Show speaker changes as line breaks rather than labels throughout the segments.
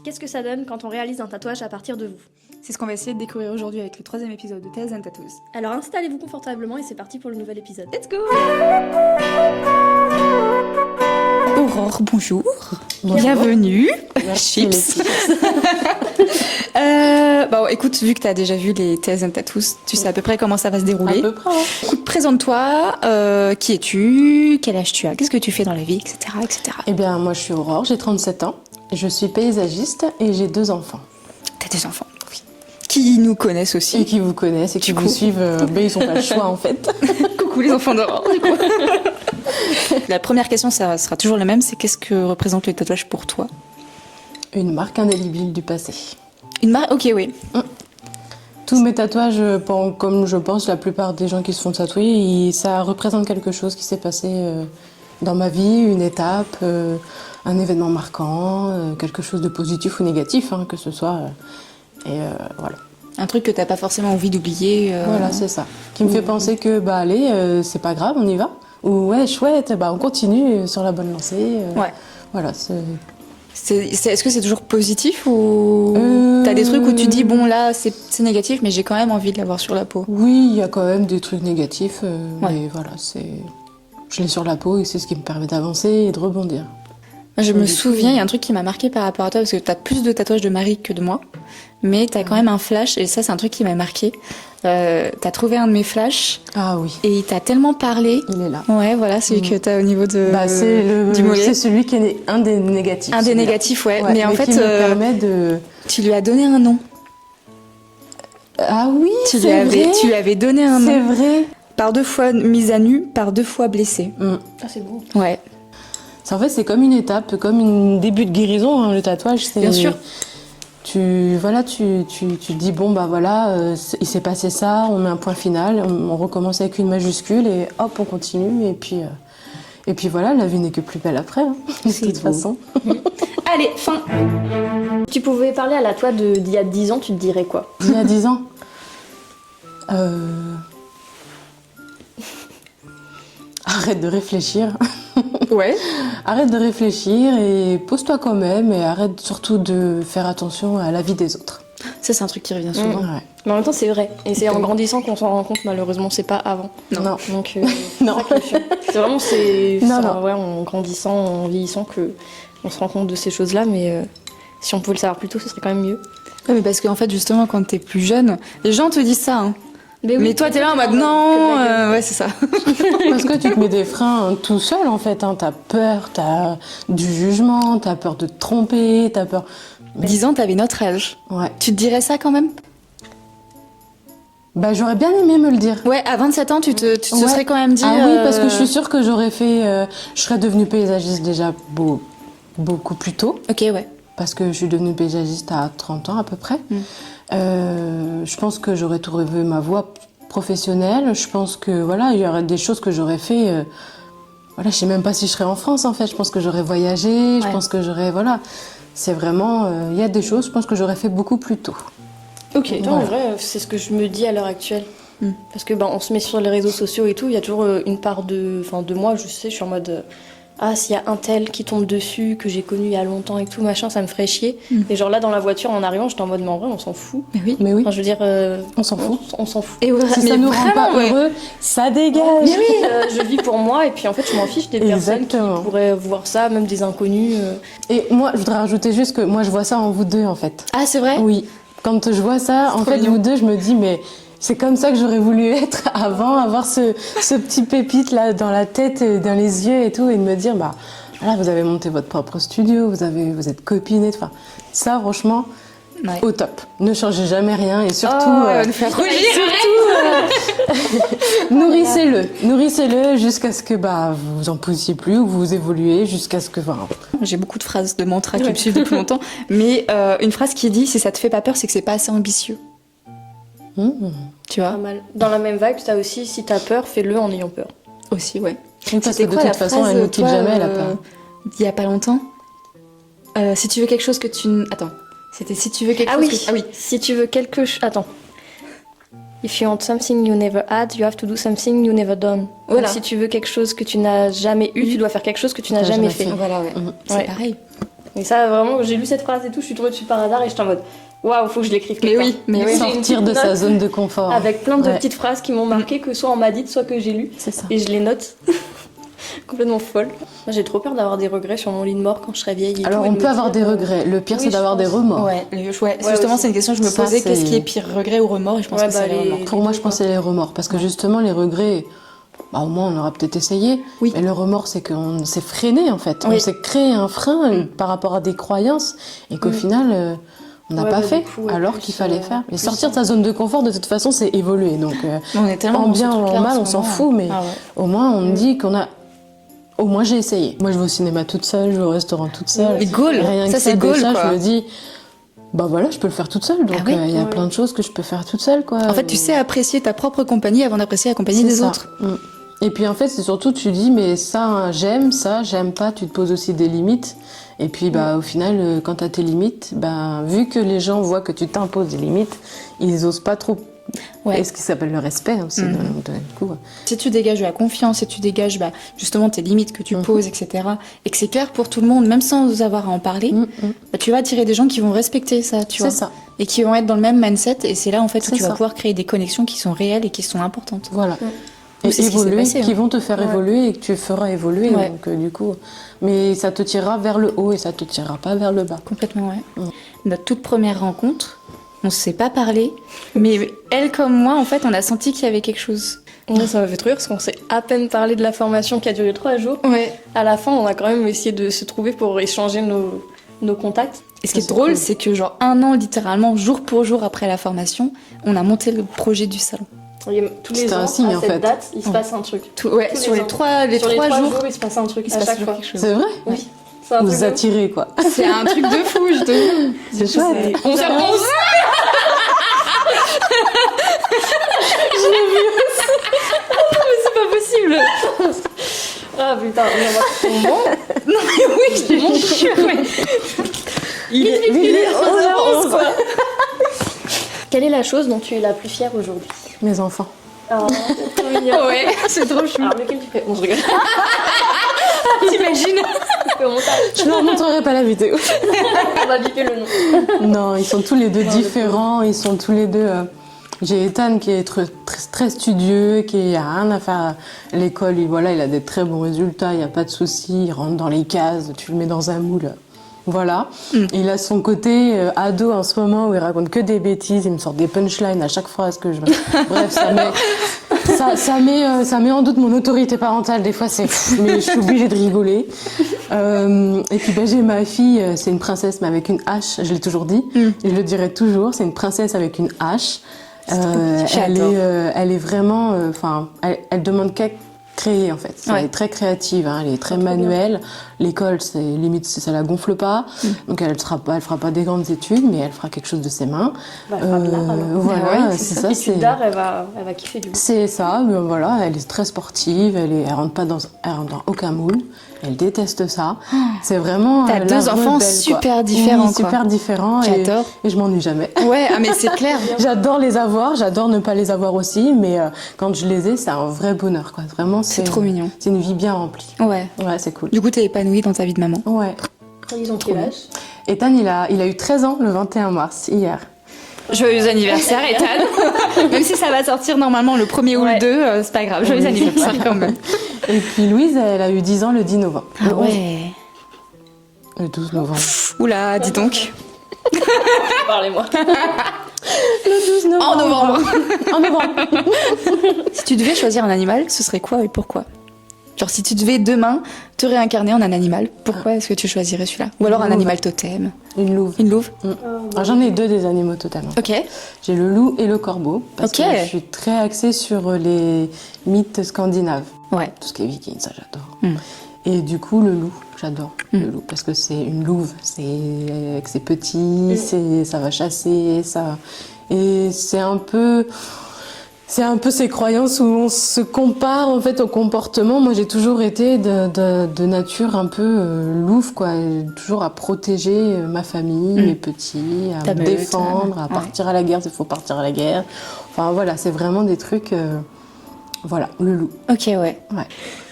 Qu'est-ce que ça donne quand on réalise un tatouage à partir de vous?
C'est ce qu'on va essayer de découvrir aujourd'hui avec le 3e épisode de Tales and Tattoos.
Alors installez-vous confortablement et c'est parti pour le nouvel épisode.
Let's go! Aurore, bonjour. Bienvenue. Chips. Bon, écoute, vu que tu as déjà vu les Tales and Tattoos, tu sais à peu près comment ça va se dérouler.
À peu près.
Écoute, présente-toi. Qui es-tu? Quel âge tu as? Qu'est-ce que tu fais dans la vie? Etc. etc.
Eh bien, moi, je suis Aurore, j'ai 37 ans. Je suis paysagiste et j'ai 2 enfants.
T'as des enfants? Oui. Qui nous connaissent aussi.
Et qui vous connaissent et qui vous suivent. Mais ils n'ont pas le choix, en fait.
Coucou les enfants d'Aurore, du coup. La première question, ça sera toujours la même, c'est qu'est-ce que représente le tatouage pour toi?
Une marque indélébile du passé.
Une marque? Ok, oui.
Tous mes tatouages, comme je pense la plupart des gens qui se font tatouer, ça représente quelque chose qui s'est passé dans ma vie, une étape, un événement marquant, quelque chose de positif ou négatif, hein, que ce soit. Voilà.
Un truc que t'as pas forcément envie d'oublier.
Voilà, c'est ça. Qui me fait penser que, allez, c'est pas grave, on y va. Ou ouais, chouette, on continue sur la bonne lancée.
Ouais.
Voilà,
Est-ce que c'est toujours positif ou t'as des trucs où tu dis bon là c'est négatif mais j'ai quand même envie de l'avoir sur la peau?
Oui, il y a quand même des trucs négatifs,
Ouais.
mais voilà, je l'ai sur la peau et c'est ce qui me permet d'avancer et de rebondir.
Moi, je me souviens, il y a un truc qui m'a marqué par rapport à toi parce que t'as plus de tatouages de Marie que de moi, mais t'as quand même un flash et ça c'est un truc qui m'a marqué. T'as trouvé un de mes flashs
Ah oui,
et il t'a tellement parlé.
il est là.
Ouais, voilà, celui que t'as au niveau du
C'est
mollet.
celui qui est un des négatifs.
Un des
celui-là.
négatifs, ouais.
Ouais,
mais en fait,
qui me permet de...
tu lui as donné un nom.
Ah oui,
Tu lui avais donné un
C'est
nom.
vrai.
Par 2 fois mise à nu, par 2 fois blessée.
Ah c'est beau.
Ouais.
En fait, c'est comme une étape, comme un début de guérison, hein, le tatouage.
Bien sûr.
Tu te dis, il s'est passé ça, on met un point final, on recommence avec une majuscule et hop, on continue. Et puis voilà, la vie n'est que plus belle après, hein, de toute façon.
Allez, fin. Tu pouvais parler à la toi d'il y a 10 ans, tu te dirais quoi?
Il y a 10 ans, arrête de réfléchir.
Ouais.
Arrête de réfléchir et pose-toi quand même et arrête surtout de faire attention à la vie des autres.
Ça, c'est un truc qui revient souvent.
Ouais.
Mais en même temps c'est vrai. Et c'est en grandissant qu'on s'en rend compte, malheureusement c'est pas avant.
Non.
Donc
Non.
c'est ça qui est chiant. C'est vraiment
Non.
ouais, en grandissant, en vieillissant que on se rend compte de ces choses-là, mais si on pouvait le savoir plus tôt, ce serait quand même mieux.
Ouais, mais parce qu'en fait, justement, quand t'es plus jeune, les gens te disent ça, hein.
oui,
Mais toi, t'es là en mode non, ouais, c'est ça.
Parce que tu te mets des freins tout seul en fait. Hein. T'as peur, t'as du jugement, t'as peur de te tromper, t'as peur.
10 ans, t'avais notre âge.
Ouais.
Tu te dirais ça quand même?
J'aurais bien aimé me le dire.
Ouais, à 27 ans, tu te
Ouais.
serais quand même dit.
Ah oui, parce que je suis sûre que j'aurais fait. Je serais devenue paysagiste déjà beaucoup plus tôt.
Ok, ouais.
Parce que je suis devenue paysagiste à 30 ans à peu près. Je pense que j'aurais trouvé ma voie professionnelle. Je pense que voilà, il y aurait des choses que j'aurais fait. Voilà, je sais même pas si je serais en France en fait. Je pense que j'aurais voyagé. Je pense que j'aurais voilà. C'est vraiment, il y a des choses. Je pense que j'aurais fait beaucoup plus tôt.
Ok,
Voilà.
en vrai, c'est ce que je me dis à l'heure actuelle. Parce que on se met sur les réseaux sociaux et tout, il y a toujours une part de moi, je sais, je suis en mode s'il y a un tel qui tombe dessus que j'ai connu il y a longtemps et tout machin, ça me ferait chier. Et genre là dans la voiture en arrivant, j'étais en mode mais en vrai on s'en fout.
Mais oui.
Mais oui,
Enfin je veux dire,
on s'en fout.
on s'en fout.
Et
Si ça nous rend pas heureux, ça dégage.
Mais oui, je vis pour moi et puis en fait je m'en fiche des personnes
Exactement.
qui pourraient voir ça, même des inconnus.
Et moi, je voudrais rajouter juste que moi, je vois ça en vous deux en fait.
Ah, c'est vrai?
Oui, quand je vois ça, en
trop
fait,
mignon.
vous deux, je me dis, mais c'est comme ça que j'aurais voulu être avant, avoir ce petit pépite là dans la tête, et dans les yeux et tout, et de me dire, voilà, vous avez monté votre propre studio, vous êtes copine, enfin, ça, franchement,
Ouais.
au top. Ne changez jamais rien et surtout,
va nous faire rougir.
nourrissez-le jusqu'à ce que vous en puissiez plus ou vous évoluez jusqu'à ce que.
J'ai beaucoup de phrases de mantra qui me suivent depuis longtemps, mais une phrase qui dit si ça te fait pas peur, c'est que c'est pas assez ambitieux. Tu
Pas
vois?
mal. Dans la même vibe, t'as aussi si t'as peur, fais-le en ayant peur.
Aussi, ouais.
Oui, parce que
C'était
de
quoi la
toute façon,
phrase,
elle ne quitte
toi,
jamais, elle a peur.
Il y a pas longtemps. Si tu veux quelque chose que tu... Attends. C'était si tu veux quelque
Ah
chose
oui.
que... Ah oui.
Si tu veux quelque chose, attends. If you want something you never had, you have to do something you never done.
Voilà.
Donc, si tu veux quelque chose que tu n'as jamais eu, tu dois faire quelque chose que tu n'as jamais fait.
Voilà, ouais. C'est
Ouais.
pareil.
Et ça, vraiment, j'ai lu cette phrase et tout, je suis tombée dessus par hasard et j'étais en mode waouh, faut que je l'écrive quelque
Mais
part.
oui, mais
Du
oui.
coup, j'ai une
Sortir de
petite
sa
note
zone de confort.
avec plein de
Ouais.
petites phrases qui m'ont marqué, que soit on m'a dit, soit que j'ai lu.
C'est ça.
Et je les note. Complètement folle. Moi, j'ai trop peur d'avoir des regrets sur mon lit de mort quand je serai vieille. Et
Alors,
tout, et
on
de
peut
me
avoir
dire,
des regrets. Le pire,
oui,
c'est
je
d'avoir des
pense.
remords.
Ouais, justement,
aussi.
c'est une question que je me
Ça,
posais. Qu'est-ce
c'est-
qui est pire, regret ou remords? Et je pense
Ouais,
que c'est
bah,
les
les-
remords.
Pour moi, je pense que c'est les remords. Parce que justement, les regrets, bah, au moins, on aura peut-être essayé.
Oui.
Mais le remords, c'est qu'on s'est freiné, en fait.
Oui.
On s'est créé un frein par rapport à des croyances et qu'au final, on n'a
Ouais,
pas
bah,
fait
du coup, ouais,
alors
plus,
qu'il fallait faire. Et
plus,
sortir de sa zone de confort, de toute façon, c'est évoluer. Donc,
On est tellement
en
dans ce
bien ou
truc-là
en mal,
ce
on s'en
moment.
fout. Mais
Ah ouais.
au moins, on me dit qu'on a... Au moins, j'ai essayé. Moi, je vais au cinéma toute seule, je vais au restaurant toute seule.
Mais goal,
Rien que
ça c'est goal
déjà,
quoi.
je me dis... Bah voilà, je peux le faire toute seule. Donc,
Ah oui.
il y a
Ouais.
plein de choses que je peux faire toute seule, quoi.
En fait, tu sais apprécier ta propre compagnie avant d'apprécier la compagnie
C'est
des
ça.
autres.
Et puis en fait, c'est surtout, tu dis, mais ça, j'aime pas, tu te poses aussi des limites. Et puis bah, au final, quand tu as tes limites, bah, vu que les gens voient que tu t'imposes des limites, ils osent pas trop.
Ouais.
Et ce qui s'appelle le respect aussi, du coup.
Si tu dégages de la confiance, si tu dégages justement tes limites que tu poses, etc., et que c'est clair pour tout le monde, même sans avoir à en parler, bah, tu vas attirer des gens qui vont respecter ça, tu vois.
C'est ça,
Et qui vont être dans le même mindset, et c'est là en fait où
C'est
tu vas
ça.
pouvoir créer des connexions qui sont réelles et qui sont importantes.
voilà.
Nous,
Et
c'est ce qui s'est
évoluer,
passé,
qui
hein.
vont te faire
Ouais.
évoluer et que tu feras évoluer.
Ouais.
Donc du coup, mais ça te tirera vers le haut et ça te tirera pas vers le bas.
Complètement, ouais. Notre toute première rencontre, on ne s'est pas parlé, mais elle comme moi, en fait, on a senti qu'il y avait quelque chose.
Ouais, ça m'a fait trop rire parce qu'on s'est à peine parlé de la formation qui a duré 3 jours.
Ouais.
À la fin, on a quand même essayé de se trouver pour échanger nos contacts.
Et ce qui est
c'est
drôle,
cool.
c'est que genre un an littéralement, jour pour jour après la formation, on a monté le projet du salon.
Et tous les
C'était
ans,
un signe,
à
en
cette
fait.
date, il se passe un truc.
Ouais,
Tous
sur
les
les
ans.
trois,
Sur
trois
les 3
jours,
jours, il se passe un truc
il se
à
passe
chaque
toujours
fois.
quelque chose.
C'est vrai.
Oui, c'est un
Vous
truc
vous
de ouf.
attirez, quoi.
C'est un truc de fou, je te jure.
C'est chouette.
On s'est
C'est pas possible. Ah putain, mais on va
Non mais oui, je te jure. Ouais.
Il est
Il est 11h11,
quoi. Quelle est la chose dont tu es la plus fière aujourd'hui?
Mes enfants.
Ah, c'est trop mignon.
Ouais, c'est trop chou.
Alors lequel tu fais? On se regarde.
T'imagines?
Au montage.
Je ne leur montrerai pas la vidéo.
On va biper le nom.
Non, ils sont tous les deux
Non,
différents. Ils sont tous les deux. J'ai Ethan qui est très studieux, qui a rien à faire à l'école. Voilà, il a des très bons résultats, il n'y a pas de souci. Il rentre dans les cases, tu le mets dans un moule. Voilà. Il a son côté ado en ce moment où il raconte que des bêtises. Il me sort des punchlines à chaque phrase que je. Bref, ça met en doute mon autorité parentale. Des fois, mais je suis obligée de rigoler. Et puis j'ai ma fille, c'est une princesse mais avec une hache. Je l'ai toujours dit. Et je le dirai toujours. C'est une princesse avec une hache. Elle est vraiment, elle demande qu'à créer en fait. Elle
Ouais.
est très créative, hein, elle est très manuelle. L'école, c'est limite, ça la gonfle pas. Donc elle fera pas des grandes études, mais elle fera quelque chose de ses mains.
Bah, elle fera de l'art, alors.
Voilà,
Ah ouais,
c'est ça.
Études d'art, elle va kiffer du coup.
C'est ça, mais voilà, elle est très sportive, elle rentre dans aucun moule, elle déteste ça. C'est vraiment.
T'as
la
deux enfants
rebelle, quoi.
super différents,
Oui,
quoi.
super différents.
J'adore.
Et je m'ennuie jamais.
Ouais, ah mais c'est clair.
J'adore les avoir, j'adore ne pas les avoir aussi, mais quand je les ai, c'est un vrai bonheur, quoi. Vraiment,
C'est trop mignon.
C'est une vie bien remplie.
Ouais.
Ouais, c'est cool.
Du coup, t'es épanouie dans ta vie de maman.
Ouais.
Ils ont quel âge?
Ethan, il a eu 13 ans le 21 mars, hier.
Joyeux anniversaire, Ethan. Même si ça va sortir normalement le 1er ou
Ouais.
le 2, c'est pas grave. Joyeux
Oui.
anniversaire quand même.
Et puis Louise, elle a eu 10 ans le 10 novembre.
Ah ouais.
Le 12 novembre.
Oula, dis donc.
Parlez-moi.
Le 12
En novembre.
En novembre.
Si tu devais choisir un animal, ce serait quoi et pourquoi? Genre si tu devais demain te réincarner en un animal, pourquoi est-ce que tu choisirais celui-là? Ou alors un
Louve.
animal totem?
Une louve.
Une louve?
Alors, j'en ai deux des animaux totalement.
Ok.
J'ai le loup et le corbeau. Parce
Ok.
que je suis très axée sur les mythes scandinaves.
Ouais.
Tout ce qui est viking, ça j'adore.
Mm.
Et du coup, le loup, j'adore le loup. Parce que c'est une louve. Avec ses petits, ça va chasser, ça. Et c'est un peu ces croyances où on se compare en fait au comportement. Moi, j'ai toujours été de nature un peu louve, quoi. Toujours à protéger ma famille, mes petits, à
Ta
me
meute,
défendre, à
ouais.
partir à la guerre s'il faut partir à la guerre. Enfin voilà, c'est vraiment des trucs. Voilà, le loup.
Ok, ouais.
Ouais.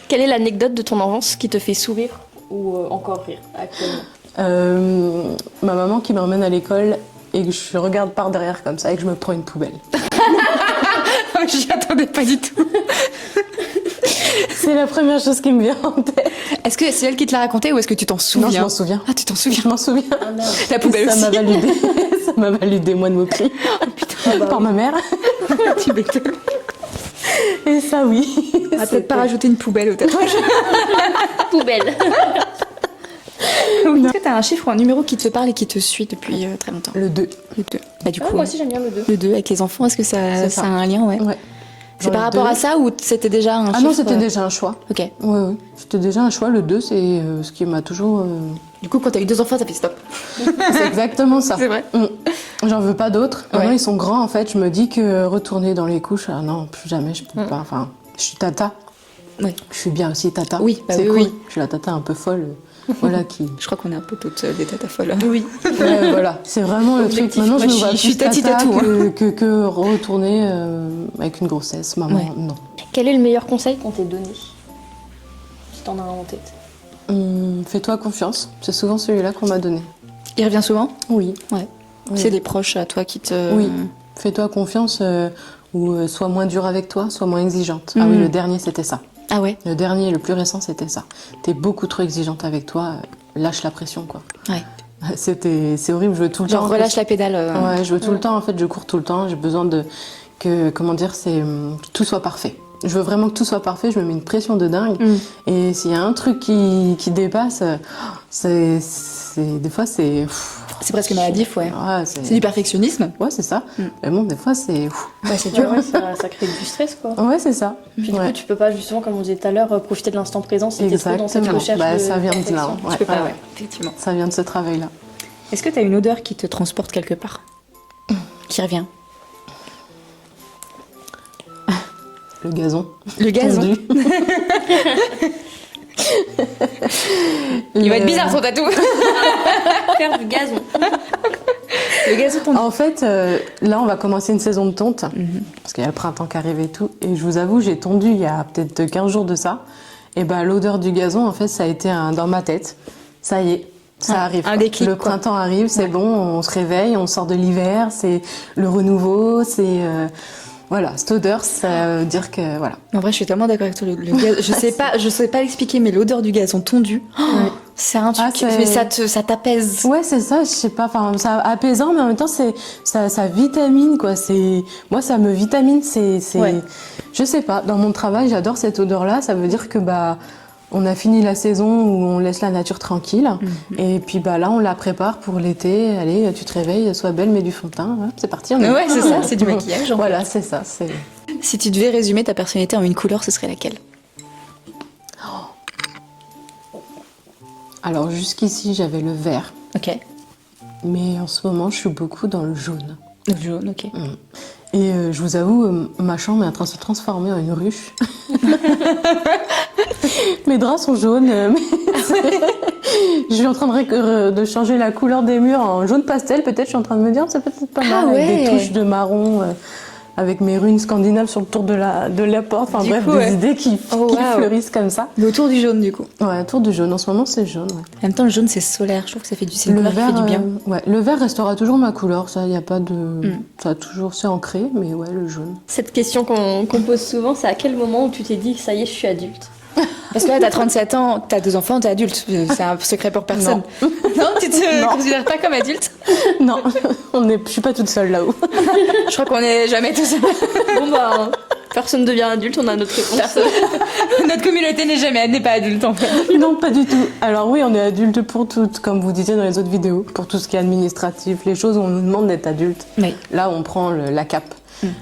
Quelle est l'anecdote de ton enfance qui te fait sourire ou encore rire actuellement?
Ma maman qui m'emmène à l'école et que je regarde par derrière comme ça et que je me prends une poubelle.
J'y attendais pas du tout.
C'est la première chose qui me vient en tête.
Est-ce que c'est elle qui te l'a raconté ou est-ce que tu t'en souviens?
Non, je m'en souviens.
Ah, tu t'en souviens?
Je m'en souviens.
Ah, merde.
La poubelle
Ça
aussi.
m'a validé. Ça m'a validé des mois de moquerie par ma mère.
Tu m'étonnes.
Et ça, oui.
On va peut-être pas rajouter une poubelle au tatouage.
Poubelle.
Est-ce que t'as un chiffre ou un numéro qui te parle et qui te suit depuis très longtemps?
Le 2.
Le 2. Bah, du
Ah,
coup,
moi aussi j'aime bien le 2.
le 2 avec les enfants, est-ce que ça
C'est ça.
a un lien? Ouais.
Ouais.
C'est par rapport à ça ou c'était déjà un chiffre?
Ah non, c'était déjà un choix.
Ok.
Oui, oui. C'était déjà un choix. Le 2, c'est ce qui m'a toujours...
Du coup, quand t'as eu 2 enfants, ça fait stop.
C'est exactement ça.
C'est vrai.
J'en veux pas d'autres.
Ouais.
Maintenant, ils sont grands, en fait. Je me dis que retourner dans les couches, ah non, plus jamais, je peux pas. Enfin, je suis tata.
Oui.
Je suis bien aussi tata.
Oui, bah
c'est
oui,
cool.
oui.
Je suis la tata un peu folle. Voilà qui...
Je crois qu'on est un peu toutes des tatas folles.
Oui.
Ouais, voilà, c'est vraiment le truc.
Objectif.
Maintenant, je
Moi,
me vois
je suis
plus tata
tati-tatou,
que retourner avec une grossesse. Maman,
Ouais.
non.
Quel est le meilleur conseil qu'on t'ait donné? Si t'en as un en tête.
Fais-toi confiance. C'est souvent celui-là qu'on m'a donné.
Il revient souvent?
Oui.
Ouais.
Oui.
C'est des proches à toi qui te...
Oui. Fais-toi confiance ou sois moins dure avec toi, sois moins exigeante. Ah oui, le dernier, c'était ça.
Ah ouais?
Le dernier, le plus récent, c'était ça. T'es beaucoup trop exigeante avec toi, lâche la pression, quoi.
Ouais.
C'est horrible, je veux tout le temps.
Genre relâche la pédale.
Ouais, je veux tout le temps, en fait, je cours tout le temps, j'ai besoin comment dire, que tout soit parfait. Je veux vraiment que tout soit parfait, je me mets une pression de dingue. Et s'il y a un truc qui dépasse, des fois, c'est...
C'est presque maladif, ouais.
Ouais,
C'est du perfectionnisme.
Ouais, c'est ça. Mais bon, des fois, c'est...
Ouais, c'est dur.
Ouais, ça crée du stress quoi.
Ouais, c'est ça.
Puis du
Ouais.
coup, tu peux pas justement, comme on disait tout à l'heure, profiter de l'instant présent si t'es trop dans cette
Exactement.
recherche
Bah,
de
ça vient de là.
perfection.
Ouais,
Tu peux pas,
ouais,
ouais. Effectivement.
Ça vient de ce travail-là.
Est-ce que t'as une odeur qui te transporte quelque part? Qui revient?
Le gazon.
Le gazon.
Tondu.
Il va être bizarre son tatou.
Faire du gazon.
Le gazon tondu.
En fait, là, on va commencer une saison de tonte, parce qu'il y a le printemps qui arrive et tout. Et je vous avoue, j'ai tondu il y a peut-être 15 jours de ça. Et ben, l'odeur du gazon, en fait, ça a été dans ma tête. Ça y est, ça arrive.
un
quoi.
déclic,
Le
quoi.
printemps arrive, c'est bon, on se réveille, on sort de l'hiver, c'est le renouveau, c'est... voilà, cette odeur, ça veut dire que... Voilà.
En vrai, je suis tellement d'accord avec toi. Je sais pas l'expliquer, mais l'odeur du gazon tondu, c'est un truc.
Ah, c'est-
mais ça t'apaise.
Ouais, c'est ça, je sais pas, enfin, c'est apaisant, mais en même temps, ça vitamine, quoi. Moi, ça me vitamine,
Ouais.
Je sais pas, dans mon travail, j'adore cette odeur-là, ça veut dire que, on a fini la saison où on laisse la nature tranquille, et puis, là, on la prépare pour l'été. Allez, tu te réveilles, sois belle, mets du fond de teint, hop, c'est parti. On est...
Ouais, c'est ça, c'est du maquillage.
Voilà, c'est ça,
Si tu devais résumer ta personnalité en une couleur, ce serait laquelle?
Alors, jusqu'ici, j'avais le vert,
Ok.
mais en ce moment, je suis beaucoup dans le jaune.
Le jaune, ok.
Et je vous avoue, ma chambre est en train de se transformer en une ruche. Mes draps sont jaunes. Je suis en train de changer la couleur des murs en jaune pastel. Peut-être, je suis en train de me dire, c'est peut-être pas mal.
ouais.
Avec des touches de marron, avec mes runes scandinaves sur le tour de la porte. Enfin
Du
bref,
coup,
des
ouais.
idées qui
Oh, waouh.
fleurissent comme ça.
Mais autour du jaune, du coup.
Ouais, tour du jaune. En ce moment, c'est jaune. Ouais.
En même temps, le jaune, c'est solaire. Je trouve que c'est une couleur qui fait du bien.
ouais, le vert restera toujours ma couleur. Ça, il y a pas de, ça a toujours c'est ancré, mais ouais, le jaune.
Cette question qu'on pose souvent, c'est à quel moment où tu t'es dit, ça y est, je suis adulte?
Parce que là, t'as 37 ans, t'as 2 enfants, t'es adulte. C'est un secret pour personne. Non, tu te
Non.
considères pas comme adulte?
Non, je suis pas toute seule là-haut.
Je crois qu'on est jamais tous.
Bon personne devient adulte, on a notre réponse.
Notre communauté n'est pas adulte en fait.
Non, pas du tout. Alors oui, on est adulte pour tout, comme vous disiez dans les autres vidéos, pour tout ce qui est administratif, les choses où on nous demande d'être adulte.
Oui.
Là, on prend la cape.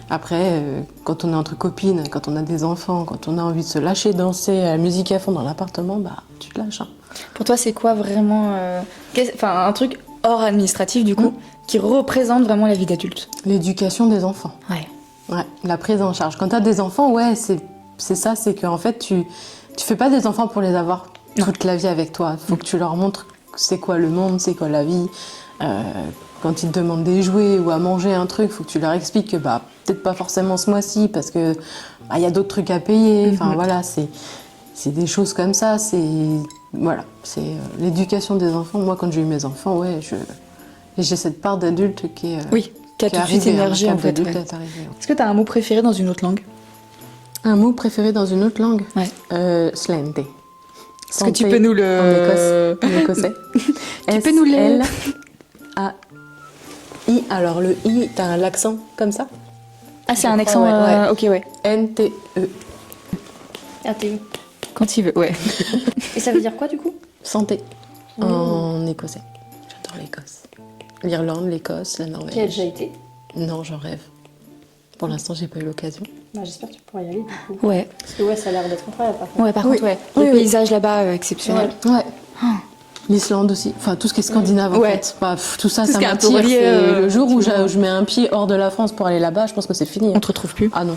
Après, quand on est entre copines, quand on a des enfants, quand on a envie de se lâcher, danser à la musique à fond dans l'appartement, tu te lâches. Hein.
Pour toi, c'est quoi vraiment un truc hors administratif du coup, qui représente vraiment la vie d'adulte?
L'éducation des enfants.
Ouais.
Ouais, la prise en charge. Quand tu as des enfants, ouais, c'est ça, c'est qu'en fait, tu fais pas des enfants pour les avoir toute la vie avec toi. Il faut que tu leur montres c'est quoi le monde, c'est quoi la vie. Quand ils te demandent des jouets ou à manger un truc, il faut que tu leur expliques que peut-être pas forcément ce mois-ci parce que y a d'autres trucs à payer. Enfin voilà, c'est des choses comme ça. voilà, c'est l'éducation des enfants. Moi, quand j'ai eu mes enfants, ouais, j'ai cette part d'adulte qui est.
Oui, qui a tout de suite énergie en fait. Ouais.
Ouais.
Est-ce que tu as un mot préféré dans une autre langue?
Un mot préféré dans une autre langue?
Ouais.
Slente.
Est-ce que tu peux nous le.
En écossais.
Tu peux nous le.
S-L-A-I. Alors le I, t'as l'accent comme ça?
Ah, c'est un accent.
ouais.
Ok, ouais.
N-T-E.
Ah, t'es où?
Quand il veut, ouais.
Et ça veut dire quoi du coup?
Santé. En écossais. J'adore l'Écosse. L'Irlande, l'Écosse, la Norvège.
Qui a déjà été?
Non, j'en rêve. Pour l'instant, j'ai pas eu l'occasion.
Bah, j'espère que tu pourras y aller du coup.
Ouais.
Parce que ouais, ça a l'air d'être incroyable par contre.
Ouais, par
Oui.
contre, ouais.
Oui,
Le
oui.
paysage là-bas, exceptionnel.
Ouais. L'Islande aussi. Enfin, tout ce qui est scandinave en
Ouais.
fait. Bah, tout ça,
Tout ce
ça
qui est un peu
m'attire.
relié,
C'est le jour où
effectivement.
je mets un pied hors de la France pour aller là-bas, je pense que c'est fini.
On te retrouve plus.
Ah non.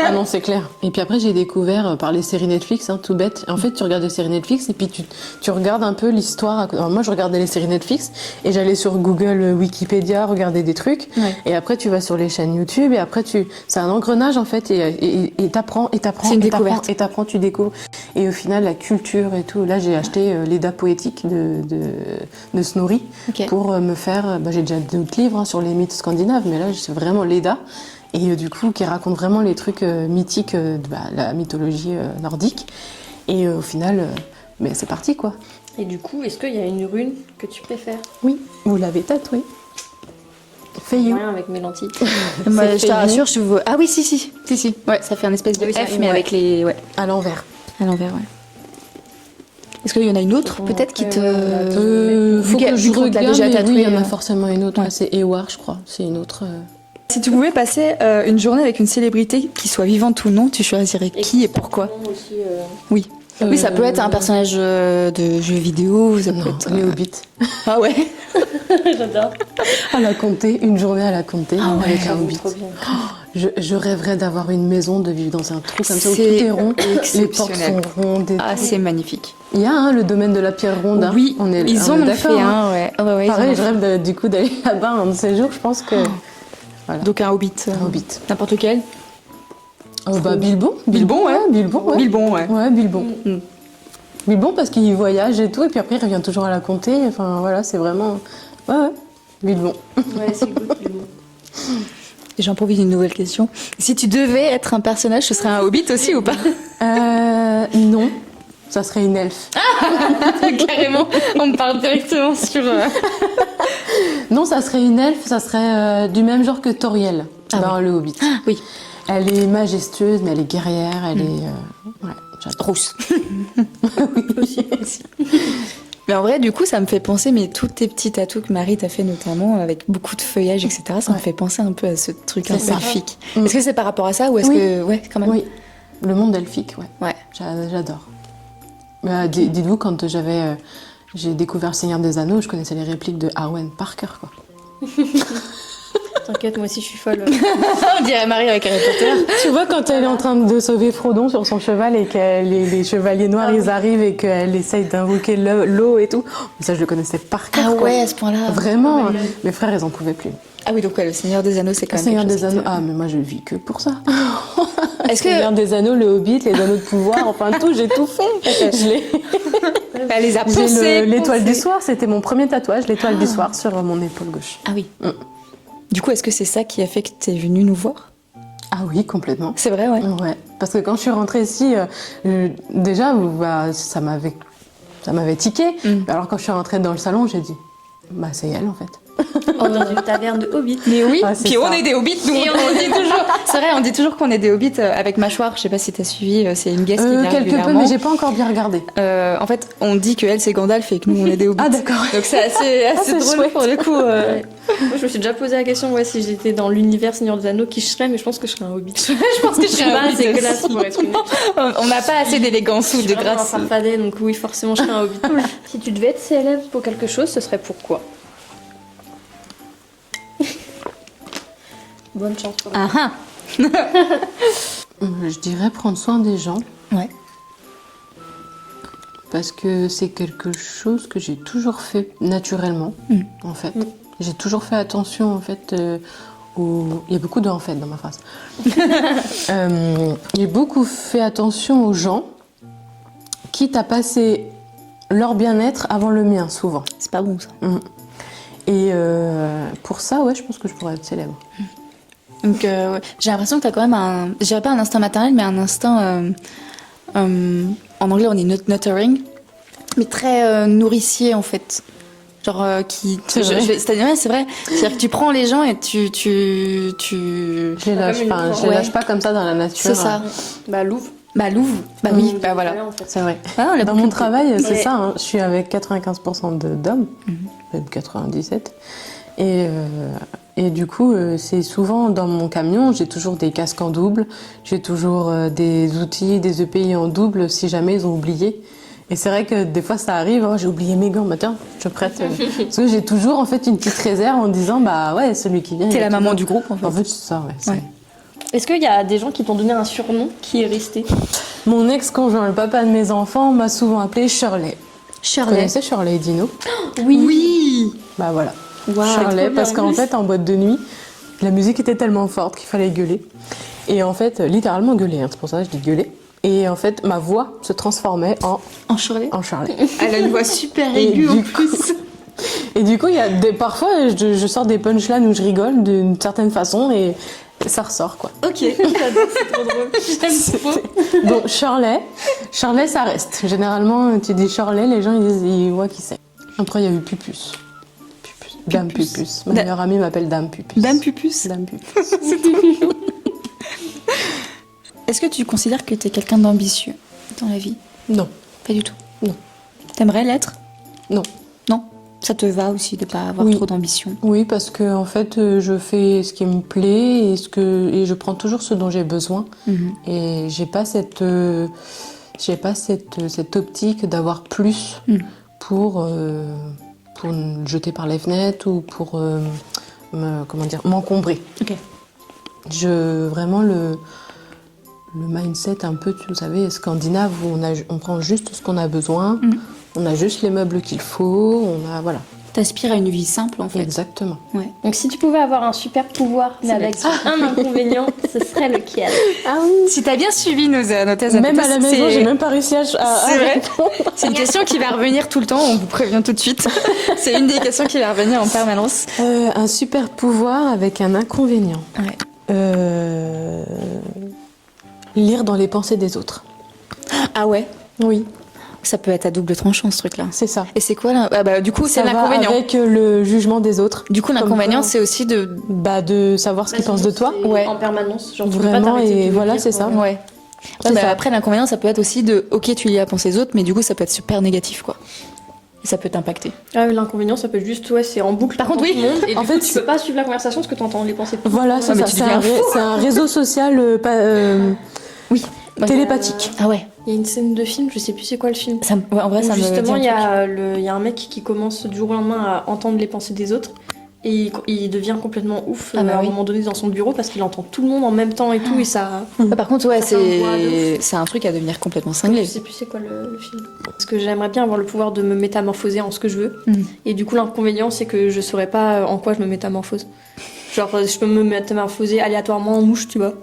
Ah non, c'est clair. Et puis après, j'ai découvert par les séries Netflix, tout bête. En fait, tu regardes les séries Netflix et puis tu regardes un peu l'histoire. Alors, moi, je regardais les séries Netflix et j'allais sur Google, Wikipédia, regarder des trucs.
Ouais.
Et après, tu vas sur les chaînes YouTube et après, c'est un engrenage en fait. Et t'apprends, et t'apprends,
C'est une
et t'apprends,
découverte.
et t'apprends, tu découvres. Et au final, la culture et tout. Là, j'ai acheté l'Edda poétique de Snorri
Ok.
pour me faire. J'ai déjà d'autres livres sur les mythes scandinaves, mais là, c'est vraiment l'Edda. Et du coup, qui raconte vraiment les trucs mythiques de la mythologie nordique. Et au final, mais c'est parti quoi.
Et du coup, est-ce qu'il y a une rune que tu préfères?
Oui, vous l'avez tatoué. Feiyu.
Rien avec mes lentilles.
Moi, je te
fait
rassure, je veux. Ah oui, si. Ouais, ça fait un espèce de
Oui, ça
F,
fait-
mais
ouais.
avec les. Ouais,
À l'envers.
à l'envers, ouais. Est-ce qu'il y en a une autre,
Bon,
peut-être, qui te.
Faut
Vu
que je
qu'on te l'a
regarde,
déjà
mais
tatoué,
oui, il y en a
euh.
forcément une autre.
Ouais.
Ouais, c'est Ewar, je crois. C'est une autre.
Si tu pouvais passer une journée avec une célébrité, qui soit vivante ou non, tu choisirais qui et pourquoi?
Aussi,
Oui. Oui, ça peut être un personnage de jeu vidéo, ça peut
Non,
être.
les Hobbits.
Ah ouais.
J'adore.
À la Comté, une journée à la Comté
Ah ouais,
avec un
J'avoue,
Hobbit.
trop bien.
Je rêverais d'avoir une maison, de vivre dans un trou comme ça où tout
C'est
est rond, les portes
exceptionnel.
sont rondes. Et
Ah,
tout.
c'est magnifique.
Il y a le domaine de la pierre ronde.
Oui,
on est,
ils
on
en
est
ont fait
d'accord,
un, ouais. Ah ouais, ils en
Pareil,
ont
je rêve du coup d'aller là-bas un de ces jours. Je pense que
fait. Donc un hobbit.
un Hobbit.
N'importe lequel.
Oh, Bilbon.
Bilbon, ouais.
Bilbon, ouais.
Bilbon, ouais.
Ouais, Bilbon.
Mm.
Bilbon parce qu'il voyage et tout, et puis après il revient toujours à la Comté. Enfin voilà, c'est vraiment. Ouais. Bilbon.
Ouais, c'est good. le mot.
Et j'improvise une nouvelle question. Si tu devais être un personnage, ce serait un hobbit aussi ou pas?
Non, ça serait une elfe.
Carrément, on me parle directement sur.
Non, ça serait une elfe, ça serait du même genre que Toriel dans le Hobbit.
Oui.
Elle est majestueuse, mais elle est guerrière, elle est. Ouais, j'adore.
Rousse. Mais en vrai, du coup, ça me fait penser, mais tous tes petits tatous que Marie t'a fait notamment, avec beaucoup de feuillage, etc., ça me
Ouais.
fait penser un peu à ce truc un
C'est
peu
ça.
elfique.
Mm.
Est-ce que c'est par rapport à ça ou est-ce
Oui.
que. Ouais, quand même.
Oui, le monde elfique, ouais.
Ouais.
J'adore. Dites-vous, quand j'ai découvert le Seigneur des Anneaux, je connaissais les répliques de Arwen Parker, quoi.
T'inquiète, moi aussi je suis folle.
On dirait Marie avec Harry Potter.
Tu vois, quand elle est en train de sauver Frodon sur son cheval et que les chevaliers noirs, ils arrivent et qu'elle essaye d'invoquer l'eau et tout. Ça, je le connaissais par cœur.
Ah
quoi.
ouais, à ce point-là.
Vraiment, mes frères, ils en pouvaient plus.
Ah oui, donc ouais, le Seigneur des Anneaux, c'est quand
Le
même.
Seigneur
quelque
des
chose
Anneaux.
qui te-
Ah, mais moi, je vis que pour ça.
Est-ce
Le
que.
Seigneur des Anneaux, le Hobbit, les Anneaux de pouvoir, enfin tout, j'ai tout fait. Je l'ai.
Elle les a
J'ai
pensés.
l'étoile du soir, c'était mon premier tatouage, l'étoile du soir sur mon épaule gauche.
Ah oui.
Mm.
Du coup, est-ce que c'est ça qui a fait que t'es venue nous voir?
Ah oui, complètement.
C'est vrai, ouais.
Ouais, parce que quand je suis rentrée ici, déjà, ça m'avait tiqué.
Mm.
Alors quand je suis rentrée dans le salon, j'ai dit, bah c'est elle en fait.
Oh, dans une taverne de hobbit.
Mais oui,
Ah, c'est
puis
ça.
on est des hobbits, nous.
Et
On dit toujours. C'est vrai, on dit toujours qu'on est des hobbits avec Mâchoire. Je sais pas si t'as suivi, c'est une guest qui vient
Quelque peu,
régulièrement.
mais j'ai pas encore bien regardé.
En fait, on dit que elle c'est Gandalf et que nous on est des hobbits.
Ah d'accord.
Donc c'est assez
c'est
drôle
chouette.
pour le coup.
Ouais. Moi, je me suis déjà posé la question si j'étais dans l'univers Seigneur des Anneaux, qui je serais, mais je pense que je serais un hobbit.
Je pense que je serais un
Pas
hobbit
assez
aussi.
classe pour être une
On n'a pas assez d'élégance ou
Je
de
suis vraiment un
grâce.
farfadet, donc oui, forcément, je serais un hobbit. Si tu devais être célèbre pour quelque chose, ce serait pourquoi? Bonne chance pour
Ah ah.
Je dirais prendre soin des gens,
Ouais.
parce que c'est quelque chose que j'ai toujours fait naturellement, en fait. J'ai toujours fait attention, en fait, il y a beaucoup de en fait dans ma phrase. J'ai beaucoup fait attention aux gens, quitte à passer leur bien-être avant le mien, souvent.
C'est pas bon ça.
Et pour ça, ouais, je pense que je pourrais être célèbre.
Donc ouais. J'ai l'impression que t'as quand même je dirais pas un instinct maternel, mais un instinct, en anglais on dit nurturing, mais très nourricier en fait. Genre
C'est vrai.
c'est-à-dire ouais, c'est vrai. C'est-à-dire que tu prends les gens et tu
Je les lâche, je les
Ouais.
lâche pas comme ça dans la nature.
c'est ça.
Bah, Louvre.
Bah Louvre, bah oui, bah voilà.
En fait.
C'est vrai.
Ah, on l'a
Dans
beaucoup
mon
écouté.
travail, c'est
Ouais.
ça. Hein. Je suis avec 95% d'hommes, même 97. Et du coup, c'est souvent dans mon camion, j'ai toujours des casques en double, j'ai toujours des outils, des EPI en double si jamais ils ont oublié. Et c'est vrai que des fois ça arrive, oh, j'ai oublié mes gants, bah tiens, je prête. Parce que j'ai toujours en fait une petite réserve en disant, bah ouais, celui qui vient.
T'es
il a
la maman
toujours-
du groupe en fait.
En fait, c'est ça, ouais. c'est-
Ouais.
Est-ce qu'il y a des gens qui t'ont donné un surnom qui est resté?
Mon ex-conjoint, le papa de mes enfants, m'a souvent appelé Shirley. Vous
Shirley.
connaissez Shirley Dino?
Oui.
Bah voilà.
Wow.
Shirley,
trop
parce
bien.
qu'en fait, en boîte de nuit, la musique était tellement forte qu'il fallait gueuler. Et en fait, littéralement gueuler, hein, c'est pour ça que je dis gueuler. Et en fait, ma voix se transformait
En Shirley.
en Shirley.
Elle a une voix super
Et
aiguë en
du
plus.
Et du coup, il y a parfois, je sors des punchlines où je rigole d'une certaine façon et ça ressort, quoi.
Ok. J'adore, c'est trop drôle. J'aime trop.
Donc, Shirley, ça reste. Généralement, tu dis Shirley, les gens, ils voient qui c'est. Après, il y a eu Pupus. Dame Pupus. Ma meilleure amie m'appelle Dame Pupus.
Dame Pupus.
Dame Pupus.
Est-ce que tu considères que t'es quelqu'un d'ambitieux dans la vie?
Non.
Pas du tout.
Non.
T'aimerais l'être?
Non.
Non. Ça te va aussi de pas avoir
Oui.
trop d'ambition?
Oui, parce que en fait, je fais ce qui me plaît et je prends toujours ce dont j'ai besoin. Et j'ai pas cette optique d'avoir plus pour me jeter par les fenêtres ou pour m'encombrer.
Ok.
Vraiment le mindset un peu, vous savez, scandinave où on prend juste ce qu'on a besoin, on a juste les meubles qu'il faut, voilà.
T'aspires à une vie simple en fait.
Exactement.
Ouais.
Donc si tu pouvais avoir un super pouvoir, mais avec un inconvénient, ce serait lequel?
Ah oui.
Si t'as bien suivi nos thèses,
Même à la maison, j'ai même pas réussi à
C'est vrai.
répondre.
C'est une question qui va revenir tout le temps, on vous prévient tout de suite. C'est une des questions qui va revenir en permanence.
Un super pouvoir avec un inconvénient.
Ouais.
Lire dans les pensées des autres.
Ah ouais.
Oui,
Ça peut être à double tranchant ce truc-là.
c'est ça.
Et c'est quoi là du coup, c'est
Ça va
l'inconvénient.
avec le jugement des autres.
Du coup,
Comme
l'inconvénient,
quoi,
c'est aussi de.
de savoir ce qu'ils pensent de toi.
Ouais.
En permanence. Genre, tu peux pas
Vraiment,
t'arrêter de
et
le
voilà,
dire,
c'est ça.
Ouais.
C'est ça.
Après, l'inconvénient, ça peut être aussi de. Ok, tu lis la pensée des autres, mais du coup, ça peut être super négatif, quoi. Et ça peut t'impacter.
Ah, l'inconvénient, ça peut être juste, ouais, c'est en boucle.
Par contre,
t'entends
oui.
tout le monde, et
En
du
fait,
coup, tu
c'est-
peux pas suivre la conversation parce que t'entends les pensées.
Voilà, c'est
mais
ça.
tu
C'est
deviens
c'est un réseau social
Oui.
télépathique.
Ah ouais.
Il y a une scène de film, je sais plus c'est quoi le film.
Ouais, en vrai,
Où
ça me dit
justement,
un
il y,
truc.
il y a un mec qui commence du jour au lendemain à entendre les pensées des autres. Et il devient complètement ouf
Ah bah
à un
oui.
moment donné dans son bureau parce qu'il entend tout le monde en même temps et tout. Et ça.
Par contre, ouais,
Ça fait un bois
c'est un truc à devenir complètement
Je
cinglé.
sais plus c'est quoi le film. Parce que j'aimerais bien avoir le pouvoir de me métamorphoser en ce que je veux.
Mhm.
Et du coup, l'inconvénient, c'est que je saurais pas en quoi je me métamorphose. Genre, je peux me métamorphoser aléatoirement en mouche, tu vois.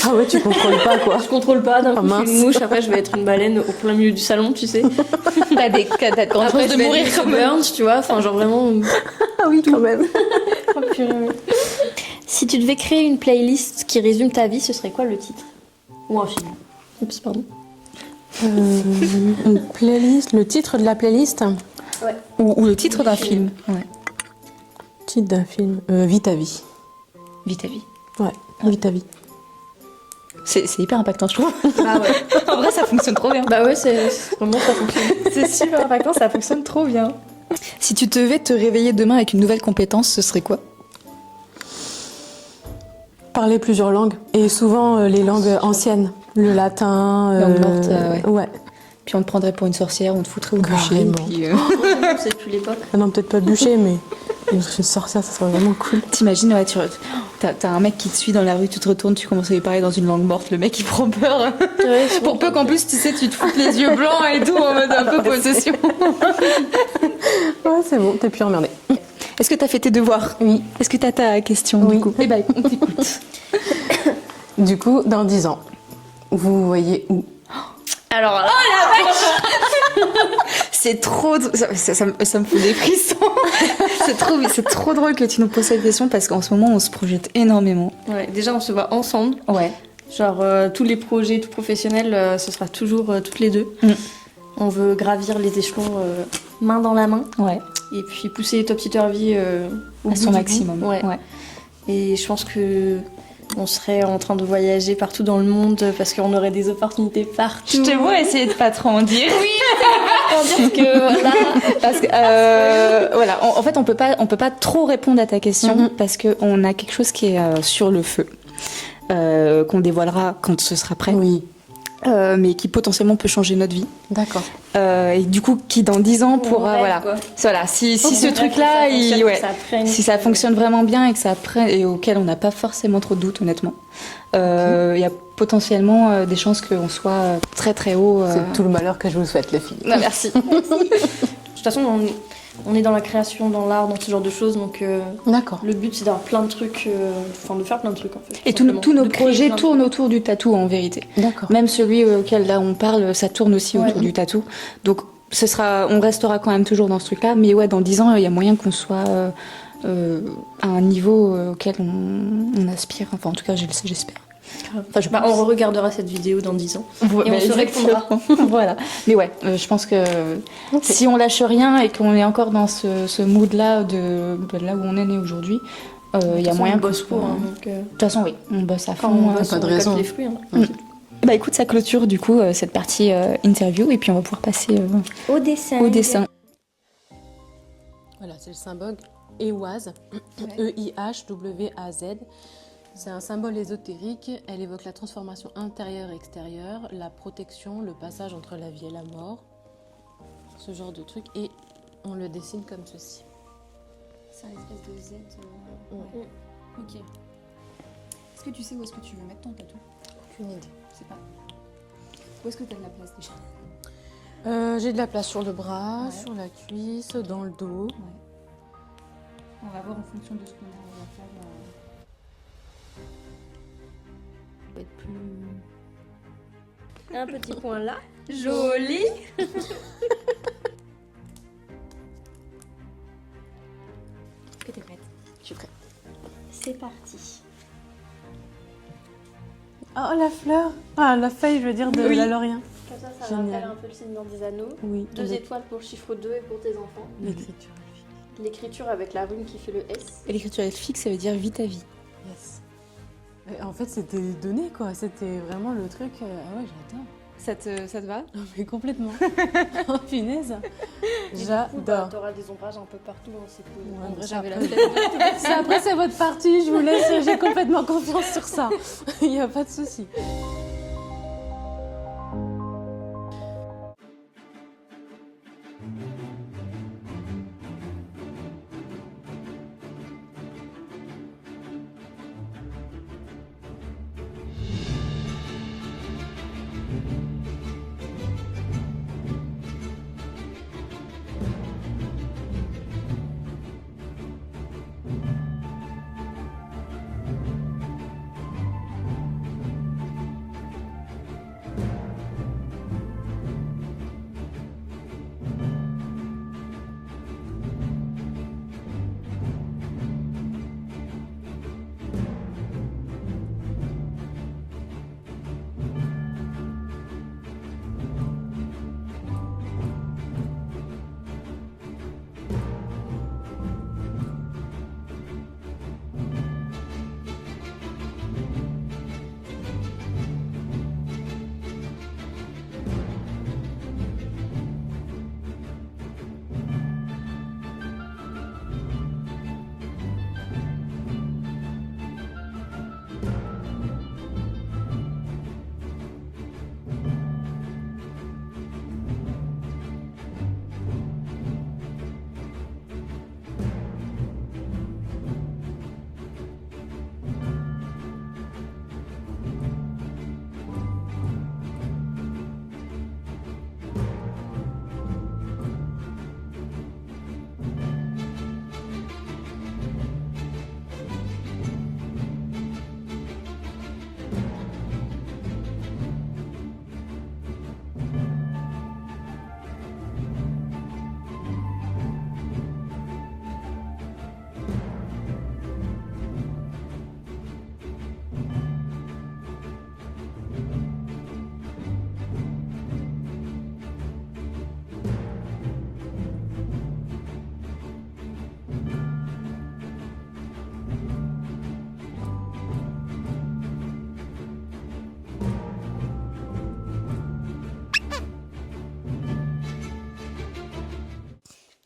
Ah ouais, tu contrôles pas, quoi.
Je contrôle pas, d'un coup, je suis
mince.
une mouche, après, je vais être une baleine au plein milieu du salon, tu sais.
T'as de grandes
Après,
chances
je
de
vais
mourir
être
comme
une Burns, tu vois. Enfin, genre vraiment.
Ah oui, quand même.
Oh, purée. Si tu devais créer une playlist qui résume ta vie, ce serait quoi le titre? Ou un film. Oups, pardon.
Une playlist, le titre de la playlist.
Ou le titre d'un film. Ouais.
Titre d'un film. Vie ta vie.
Vis ta vie.
Ouais, Vie ta vie.
C'est hyper impactant, je trouve.
Ah ouais.
En vrai, ça fonctionne trop bien.
Bah ouais, c'est vraiment ça fonctionne.
C'est super impactant, ça fonctionne trop bien. Si tu devais te réveiller demain avec une nouvelle compétence, ce serait quoi?
Parler plusieurs langues. Et souvent les langues anciennes. Le latin.
Langue morte, ouais.
Ouais.
Puis on te prendrait pour une sorcière, on te foutrait au bûcher.
Carrément.
Puis,
C'est plus l'époque.
Ah non, peut-être pas le bûcher, mais une sorcière, ça serait vraiment cool.
t'imagines, ouais, t'as un mec qui te suit dans la rue, tu te retournes, tu commences à lui parler dans une langue morte, le mec il prend peur.
Ouais,
Pour peu qu'en plus, tu sais, tu te foutes les yeux blancs et tout, en mode un peu possession.
Ouais, c'est bon, t'es plus emmerdé.
Est-ce que t'as fait tes devoirs?
Oui.
Est-ce que t'as ta question
Oui.
du coup? Eh ben, on t'écoute.
Du coup, dans 10 ans, vous voyez où?
Alors là,
C'est trop... Ça me fait des frissons. C'est trop drôle que tu nous poses cette question parce qu'en ce moment, on se projette énormément.
Ouais, déjà, on se voit ensemble.
Ouais.
Genre, tous les projets, tout professionnel, ce sera toujours toutes les deux. On veut gravir les échelons main dans la main.
Ouais.
Et puis pousser Top Sitter Vie au
À
bout
son
du
maximum.
bout. Ouais. Et je pense que on serait en train de voyager partout dans le monde parce qu'on aurait des opportunités partout.
Je te vois essayer de pas trop en dire.
Oui, c'est dire que voilà.
Parce que voilà, en fait, on peut pas trop répondre à ta question parce que on a quelque chose qui est sur le feu, qu'on dévoilera quand ce sera prêt.
Oui.
Mais qui potentiellement peut changer notre vie.
D'accord.
Et du coup, qui dans 10 ans pourra,
rêve,
voilà.
quoi.
Voilà, si
On
ce
rêve
truc-là, si ça
prenne,
fonctionne vraiment bien et que ça prenne, et auquel on n'a pas forcément trop de doutes, honnêtement, il y a potentiellement des chances qu'on soit très très haut.
C'est tout le malheur que je vous souhaite, les filles.
Non, merci.
De toute façon, on est dans la création, dans l'art, dans ce genre de choses, donc
D'accord.
le but c'est d'avoir plein de trucs, enfin de faire plein de trucs en fait.
Et
tout
tous nos
simplement. De créer
projets
plein de
tournent autour du tatou en vérité.
D'accord.
Même celui auquel là on parle, ça tourne aussi autour du tatou. Donc on restera quand même toujours dans ce truc-là. Mais ouais, dans 10 ans, il y a moyen qu'on soit à un niveau auquel on aspire. Enfin, en tout cas, j'espère. Enfin,
on regardera cette vidéo dans 10 ans. Et on se répondra.
Voilà. Mais ouais, je pense que si on lâche rien et qu'on est encore dans ce mood-là de là où on est né aujourd'hui, il y a moyen
qu'on
qu'on
bosse
soit...
pour. Hein, donc,
De toute façon, oui, on bosse à
quand
fond.
on bosse,
pas de
on récolte
raison.
les fruits. Hein.
Bah écoute, ça clôture du coup cette partie interview et puis on va pouvoir passer
Au dessin.
au dessin.
Voilà, c'est le symbole EWAZ, E-I-H-W-A-Z. C'est un symbole ésotérique. Elle évoque la transformation intérieure et extérieure, la protection, le passage entre la vie et la mort, ce genre de truc. Et on le dessine comme ceci.
C'est un espèce de Z.
Ouais.
Ok. Est-ce que tu sais où est-ce que tu veux mettre ton tatou?
Aucune idée.
Je sais pas. Où est-ce que tu as de la place déjà?
J'ai de la place sur le bras,
Ouais.
sur la cuisse, dans le dos.
Ouais. On va voir en fonction de ce qu'on va faire. Ça va être plus...
Un petit point là. Joli.
Est-ce que t'es prête?
Je suis prête.
C'est parti.
Oh, la fleur. Ah, la feuille, je veux dire, de la laurier.
Comme ça
Génial.
rappelle un peu le signe dans des anneaux.
Oui.
2 étoiles pour le chiffre 2 et pour tes enfants.
L'écriture.
L'écriture avec la rune qui fait le S.
Et l'écriture fixe, ça veut dire vie ta vie.
Yes. En fait, c'était donné, quoi. C'était vraiment le truc. Ah ouais, j'adore.
Ça te va?
Mais complètement. Oh, punaise.
Du coup,
J'adore.
t'auras des ombrages un peu partout. Hein, c'est cool.
Ouais,
En
mais
vrai,
ça,
j'avais la
après-
flemme.
Après, c'est votre partie. Je vous laisse. J'ai complètement confiance sur ça. Il n'y a pas de souci.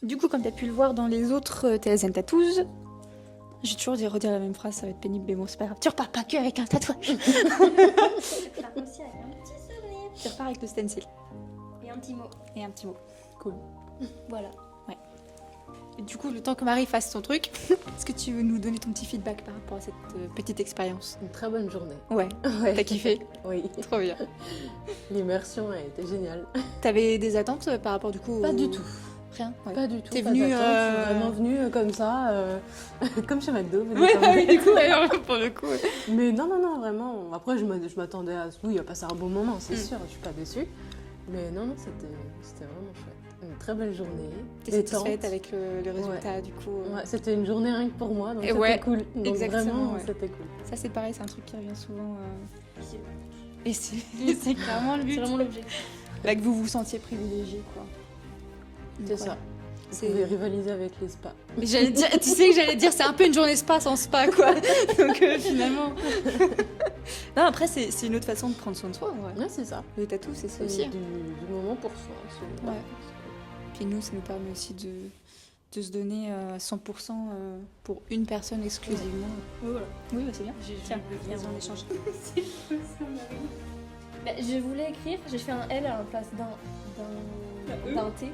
Du coup, comme tu as pu le voir dans les autres Tales and Tattoos, j'ai toujours dit redire la même phrase, ça va être pénible, mais bon, c'est pas grave. Tu repars pas que avec un tatouage.
Je pars aussi avec un petit souvenir.
Tu repars avec le stencil
Et un petit mot.
et un petit mot.
Cool.
Voilà.
Et du coup, le temps que Marie fasse son truc, est-ce que tu veux nous donner ton petit feedback par rapport à cette petite expérience?
Une très bonne journée.
Ouais,
Ouais.
t'as kiffé?
Oui.
Trop bien.
L'immersion a été géniale.
T'avais des attentes par rapport du coup
Pas du tout.
Rien. Ouais.
Pas du tout.
T'es
pas
venue,
d'attente, je suis vraiment venue comme ça, comme chez McDo. venue
Ouais,
comme
bah
ça.
oui, du coup, ouais, pour le coup. Ouais.
Mais non, vraiment. Après, je m'attendais à... Oui, à passer un bon moment, c'est
Mm.
sûr. Je suis pas déçue. Mais non, c'était vraiment chouette. Une très belle journée.
T'es
détente.
satisfaite avec le résultat du coup
Ouais, c'était une journée rien que pour moi, donc
Et
c'était
ouais,
cool. Donc
exactement,
vraiment,
ouais.
c'était cool.
Ça, c'est pareil, c'est un truc qui revient souvent.
C'est
Et c'est clairement le but.
vraiment l'objet.
Là, que vous vous sentiez privilégié, quoi.
C'est
Donc,
ça.
voilà.
Vous
C'est-
pouvez rivaliser avec les spas.
Mais j'allais dire, tu sais que j'allais dire, c'est un peu une journée spa sans spa, quoi. Donc finalement. Non, après, c'est une autre façon de prendre soin de soi, en vrai.
Ouais, c'est ça.
Le tatou, c'est ça
C'est
aussi.
du moment pour soi. c'est-
Ouais. Puis nous, ça nous permet aussi de se donner 100% pour une personne exclusivement.
Voilà.
Oui, bah, c'est bien. Tiens,
je
vas-y, on échange.
Bah, je voulais écrire, j'ai fait un L à la place d'un T.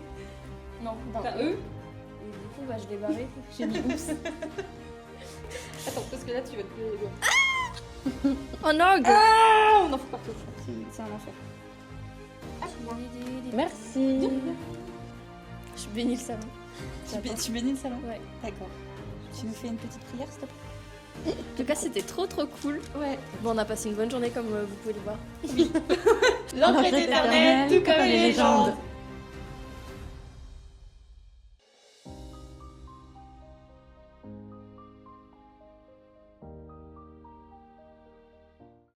Non, d'un E. Et du coup, bah, je l'ai barré. J'ai mis oups.
Attends, parce que là, tu vas te plier les doigts.
Oh non,
Ah, on en fout partout. C'est un enfer.
Merci.
Je bénis le salon.
Tu bénis le salon?
Ouais.
D'accord. Tu nous fais une petite prière, s'il te plaît?
En tout cas, c'était trop cool.
Ouais.
Bon, on a passé une bonne journée comme vous pouvez le voir.
L'encre est éternelle, tout comme les légendes.